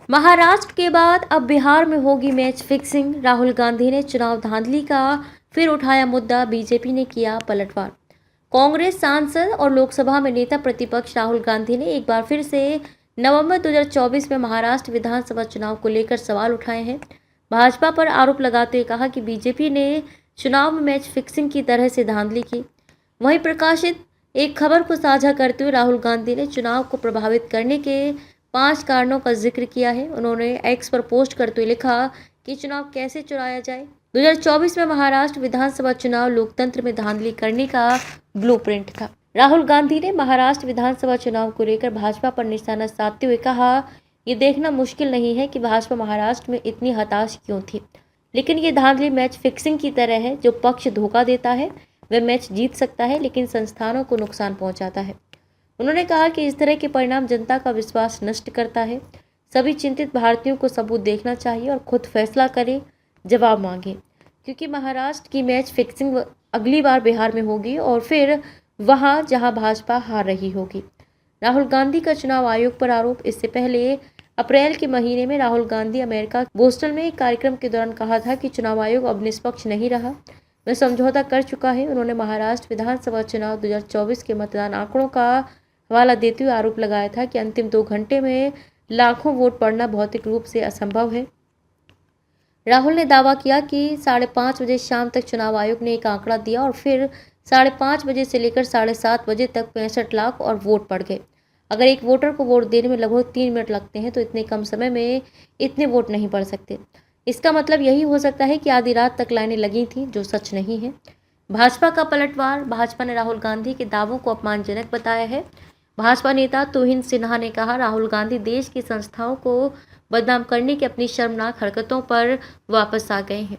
महाराष्ट्र के बाद अब बिहार में होगी मैच फिक्सिंग। राहुल गांधी ने चुनाव धांधली का फिर उठाया मुद्दा, बीजेपी ने किया पलटवार। कांग्रेस सांसद और लोकसभा में नेता प्रतिपक्ष राहुल गांधी ने एक बार फिर से नवंबर 2024 में महाराष्ट्र विधानसभा चुनाव को लेकर सवाल उठाए हैं। भाजपा पर आरोप लगाते हुए कहा कि बीजेपी ने चुनाव में मैच फिक्सिंग की तरह से धांधली की। वहीं प्रकाशित एक खबर को साझा करते हुए राहुल गांधी ने चुनाव को प्रभावित करने के 5 कारणों का जिक्र किया है। उन्होंने एक्स पर पोस्ट करते हुए लिखा कि चुनाव कैसे चुराया जाए। 2024 में महाराष्ट्र विधानसभा चुनाव लोकतंत्र में धांधली करने का ब्लूप्रिंट था। राहुल गांधी ने महाराष्ट्र विधानसभा चुनाव को लेकर भाजपा पर निशाना साधते हुए कहा, ये देखना मुश्किल नहीं है कि भाजपा महाराष्ट्र में इतनी हताश क्यों थी, लेकिन ये धांधली मैच फिक्सिंग की तरह है। जो पक्ष धोखा देता है वह मैच जीत सकता है, लेकिन संस्थानों को नुकसान पहुंचाता है। उन्होंने कहा कि इस तरह के परिणाम जनता का विश्वास नष्ट करता है। सभी चिंतित भारतीयों को सबूत देखना चाहिए और खुद फैसला करें, जवाब मांगे, क्योंकि महाराष्ट्र की मैच फिक्सिंग अगली बार बिहार में होगी और फिर वहां जहां भाजपा हार रही होगी। राहुल गांधी का चुनाव आयोग पर आरोप। इससे पहले अप्रैल के महीने में राहुल गांधी अमेरिका बोस्टन में एक कार्यक्रम के दौरान कहा था कि चुनाव आयोग अब निष्पक्ष नहीं रहा, वह समझौता कर चुका है। उन्होंने महाराष्ट्र विधानसभा चुनाव 2024 के मतदान आंकड़ों का हवाला देते हुए आरोप लगाया था कि अंतिम 2 घंटे में लाखों वोट पड़ना भौतिक रूप से असंभव है। राहुल ने दावा किया कि 5:30 बजे शाम तक चुनाव आयोग ने एक आंकड़ा दिया और फिर 5:30 बजे से लेकर 7:30 बजे तक 65 लाख और वोट पड़ गए। अगर एक वोटर को वोट देने में लगभग 3 मिनट लगते हैं तो इतने कम समय में इतने वोट नहीं पड़ सकते। इसका मतलब यही हो सकता है कि आधी रात तक लाइनें लगी थीं, जो सच नहीं है। भाजपा का पलटवार। भाजपा ने राहुल गांधी के दावों को अपमानजनक बताया है। भाजपा नेता तुहिन सिन्हा ने कहा, राहुल गांधी देश की संस्थाओं को बदनाम करने की अपनी शर्मनाक हरकतों पर वापस आ गए हैं।